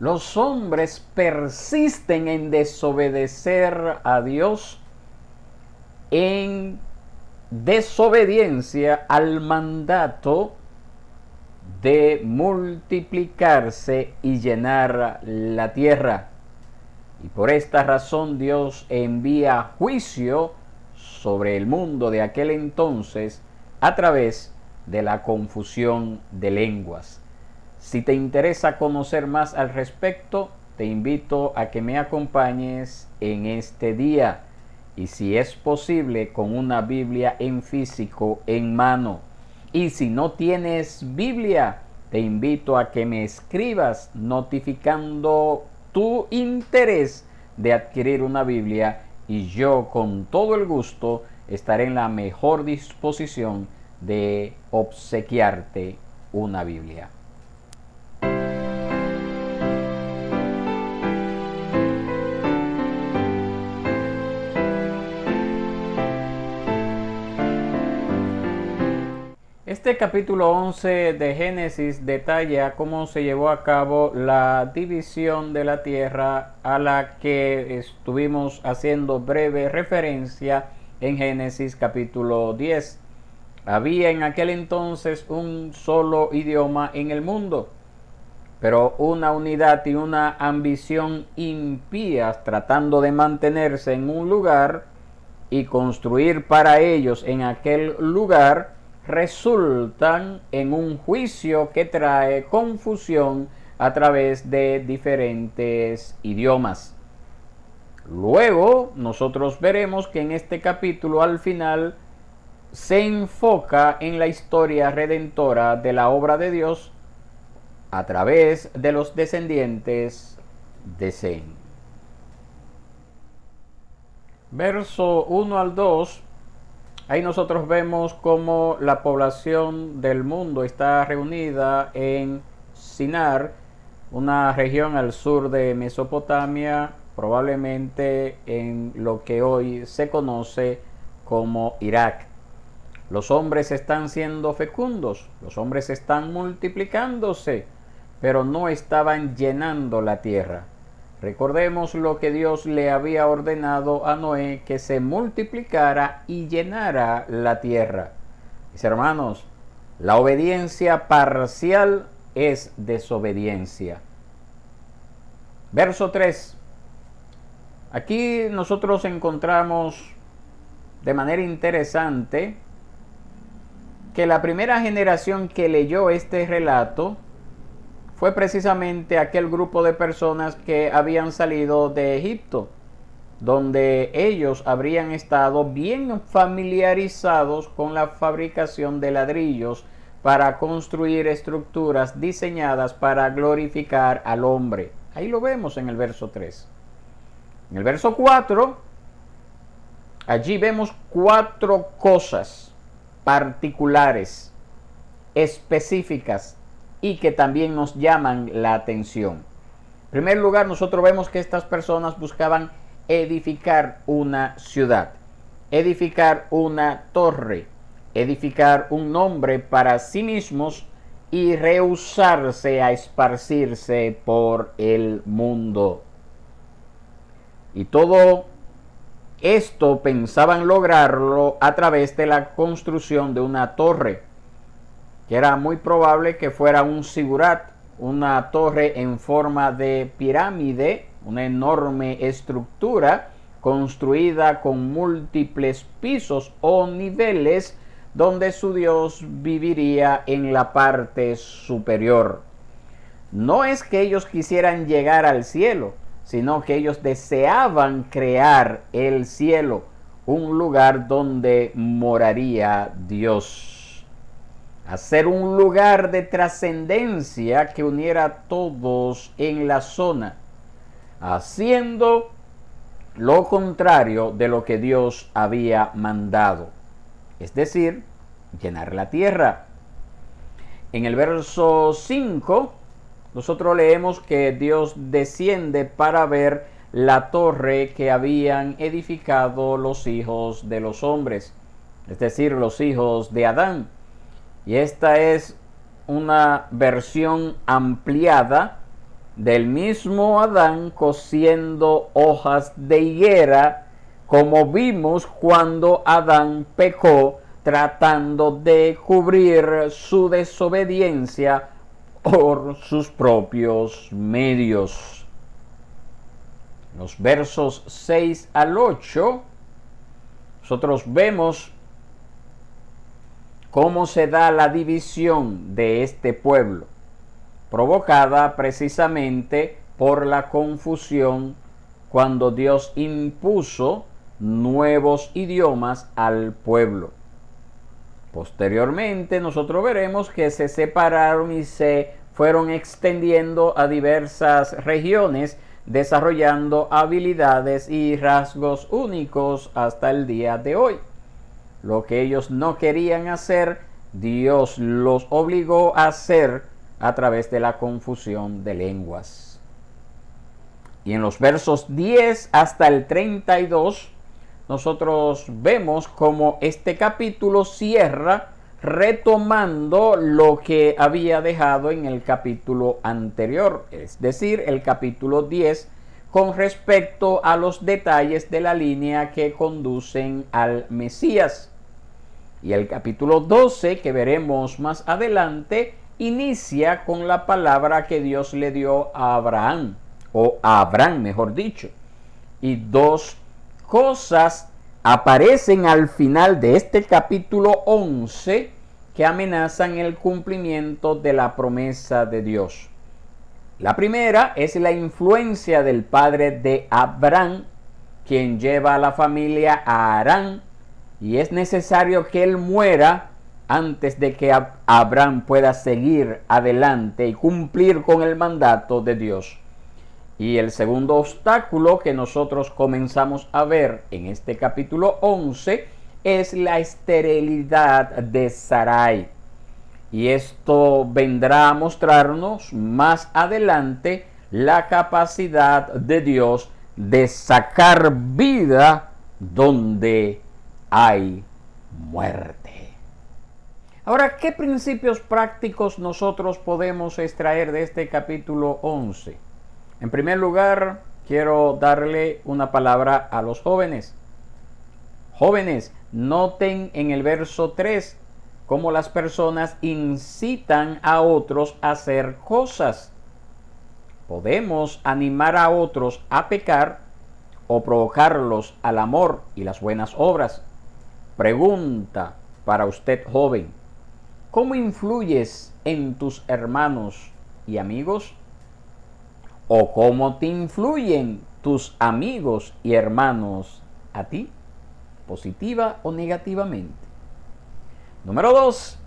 Los hombres persisten en desobedecer a Dios, en desobediencia al mandato de multiplicarse y llenar la tierra. Y por esta razón Dios envía juicio sobre el mundo de aquel entonces a través de la confusión de lenguas. Si te interesa conocer más al respecto, te invito a que me acompañes en este día, y si es posible, con una Biblia en físico en mano. Y si no tienes Biblia, te invito a que me escribas notificando tu interés de adquirir una Biblia, y yo con todo el gusto estaré en la mejor disposición de obsequiarte una Biblia. Este capítulo 11 de Génesis detalla cómo se llevó a cabo la división de la tierra, a la que estuvimos haciendo breve referencia en Génesis capítulo 10. Había en aquel entonces un solo idioma en el mundo, pero una unidad y una ambición impías tratando de mantenerse en un lugar y construir para ellos en aquel lugar resultan en un juicio que trae confusión a través de diferentes idiomas. Luego nosotros veremos que en este capítulo al final se enfoca en la historia redentora de la obra de Dios a través de los descendientes de Sem. Verso 1 al 2, ahí nosotros vemos cómo la población del mundo está reunida en Sinar, una región al sur de Mesopotamia, probablemente en lo que hoy se conoce como Irak. Los hombres están siendo fecundos, los hombres están multiplicándose, pero no estaban llenando la tierra. Recordemos lo que Dios le había ordenado a Noé, que se multiplicara y llenara la tierra. Mis hermanos, la obediencia parcial es desobediencia. Verso 3. Aquí nosotros encontramos de manera interesante que la primera generación que leyó este relato fue precisamente aquel grupo de personas que habían salido de Egipto, donde ellos habrían estado bien familiarizados con la fabricación de ladrillos para construir estructuras diseñadas para glorificar al hombre. Ahí lo vemos en el verso 3. En el verso 4, allí vemos 4 cosas particulares, específicas, y que también nos llaman la atención. En primer lugar, nosotros vemos que estas personas buscaban edificar una ciudad, edificar una torre, edificar un nombre para sí mismos y rehusarse a esparcirse por el mundo. Y todo esto pensaban lograrlo a través de la construcción de una torre, que era muy probable que fuera un zigurat, una torre en forma de pirámide, una enorme estructura construida con múltiples pisos o niveles, donde su Dios viviría en la parte superior. No es que ellos quisieran llegar al cielo, sino que ellos deseaban crear el cielo, un lugar donde moraría Dios. Hacer un lugar de trascendencia que uniera a todos en la zona, haciendo lo contrario de lo que Dios había mandado, es decir, llenar la tierra. En el verso 5, nosotros leemos que Dios desciende para ver la torre que habían edificado los hijos de los hombres, es decir, los hijos de Adán. Y esta es una versión ampliada del mismo Adán cosiendo hojas de higuera, como vimos cuando Adán pecó, tratando de cubrir su desobediencia por sus propios medios. Los versos 6 al 8, nosotros vemos cómo se da la división de este pueblo, provocada precisamente por la confusión cuando Dios impuso nuevos idiomas al pueblo. Posteriormente nosotros veremos que se separaron y se fueron extendiendo a diversas regiones, desarrollando habilidades y rasgos únicos hasta el día de hoy. Lo que ellos no querían hacer, Dios los obligó a hacer a través de la confusión de lenguas. Y en los versos 10 hasta el 32, nosotros vemos cómo este capítulo cierra retomando lo que había dejado en el capítulo anterior, es decir, el capítulo 10, con respecto a los detalles de la línea que conducen al Mesías. Y el capítulo 12, que veremos más adelante, inicia con la palabra que Dios le dio a Abraham, o a Abraham mejor dicho. Y dos cosas aparecen al final de este capítulo 11 que amenazan el cumplimiento de la promesa de Dios. La primera es la influencia del padre de Abraham, quien lleva a la familia a Harán, y es necesario que él muera antes de que Abraham pueda seguir adelante y cumplir con el mandato de Dios. Y el segundo obstáculo que nosotros comenzamos a ver en este capítulo 11 es la esterilidad de Sarai. Y esto vendrá a mostrarnos más adelante la capacidad de Dios de sacar vida donde hay muerte. Ahora, ¿qué principios prácticos nosotros podemos extraer de este capítulo 11? En primer lugar, quiero darle una palabra a los jóvenes. Jóvenes, noten en el verso 3 cómo las personas incitan a otros a hacer cosas. Podemos animar a otros a pecar o provocarlos al amor y las buenas obras. Pregunta para usted, joven: ¿cómo influyes en tus hermanos y amigos? ¿O cómo te influyen tus amigos y hermanos a ti, positiva o negativamente? Número 2.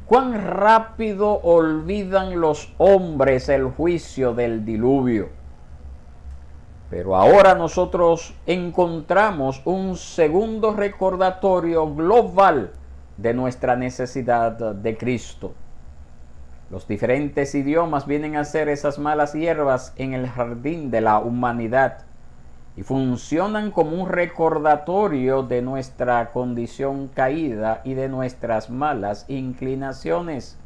¿Cuán rápido olvidan los hombres el juicio del diluvio? Pero ahora nosotros encontramos un segundo recordatorio global de nuestra necesidad de Cristo. Los diferentes idiomas vienen a ser esas malas hierbas en el jardín de la humanidad y funcionan como un recordatorio de nuestra condición caída y de nuestras malas inclinaciones.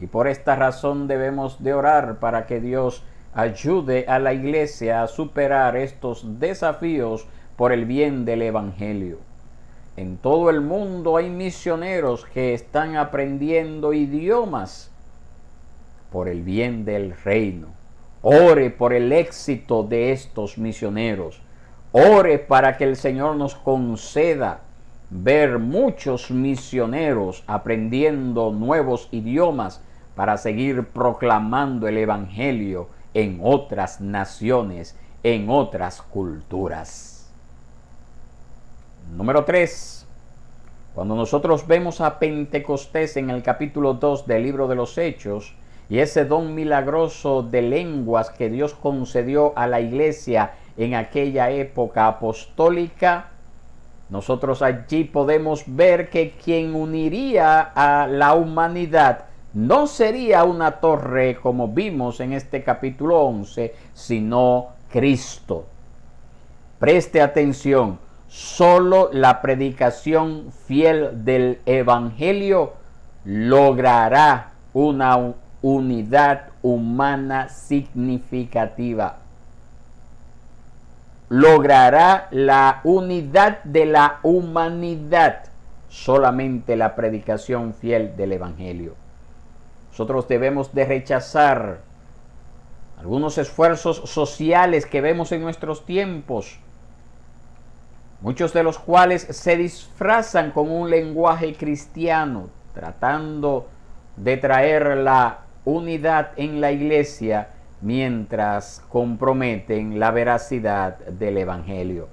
Y por esta razón debemos de orar para que Dios ayude a la iglesia a superar estos desafíos por el bien del Evangelio. En todo el mundo hay misioneros que están aprendiendo idiomas por el bien del reino. Ore por el éxito de estos misioneros. Ore para que el Señor nos conceda ver muchos misioneros aprendiendo nuevos idiomas para seguir proclamando el Evangelio en otras naciones, en otras culturas. Número 3. Cuando nosotros vemos a Pentecostés en el capítulo 2 del libro de los Hechos, y ese don milagroso de lenguas que Dios concedió a la iglesia en aquella época apostólica, nosotros allí podemos ver que quien uniría a la humanidad no sería una torre como vimos en este capítulo 11, sino Cristo. Preste atención, solo la predicación fiel del Evangelio logrará una unidad humana significativa. Logrará la unidad de la humanidad solamente la predicación fiel del Evangelio. Nosotros debemos de rechazar algunos esfuerzos sociales que vemos en nuestros tiempos, muchos de los cuales se disfrazan con un lenguaje cristiano, tratando de traer la unidad en la iglesia mientras comprometen la veracidad del Evangelio.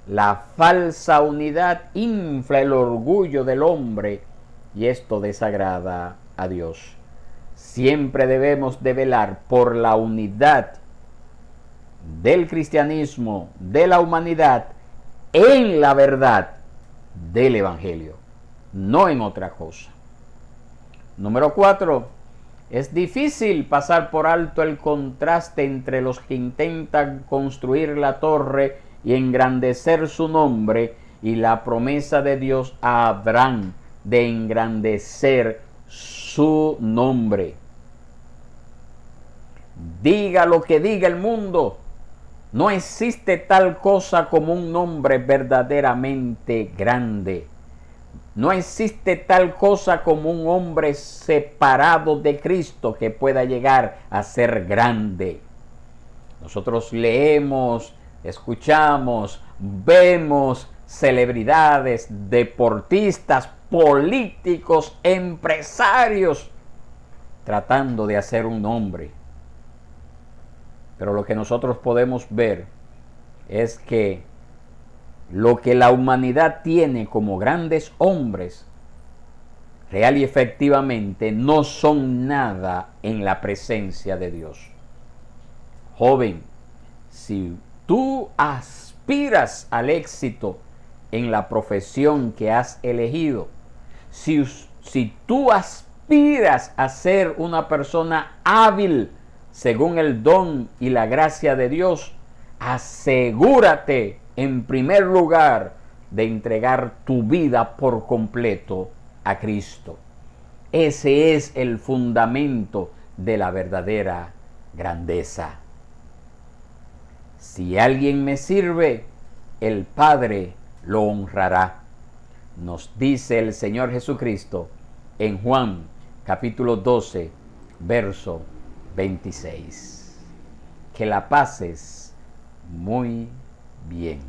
La falsa unidad infla el orgullo del hombre y esto desagrada a Dios. Siempre debemos de velar por la unidad del cristianismo, de la humanidad, en la verdad del Evangelio, no en otra cosa. Número 4. Es difícil pasar por alto el contraste entre los que intentan construir la torre y engrandecer su nombre y la promesa de Dios a Abraham de engrandecer su nombre. Diga lo que diga el mundo, no existe tal cosa como un nombre verdaderamente grande. No existe tal cosa como un hombre separado de Cristo que pueda llegar a ser grande. Nosotros leemos, escuchamos, vemos celebridades, deportistas, políticos, empresarios, tratando de hacer un nombre. Pero lo que nosotros podemos ver es que lo que la humanidad tiene como grandes hombres, real y efectivamente, no son nada en la presencia de Dios. Joven, si tú aspiras al éxito en la profesión que has elegido, si tú aspiras a ser una persona hábil según el don y la gracia de Dios, asegúrate en primer lugar de entregar tu vida por completo a Cristo. Ese es el fundamento de la verdadera grandeza. Si alguien me sirve, el Padre lo honrará, nos dice el Señor Jesucristo en Juan capítulo 12, verso 26. Que la pases muy bien.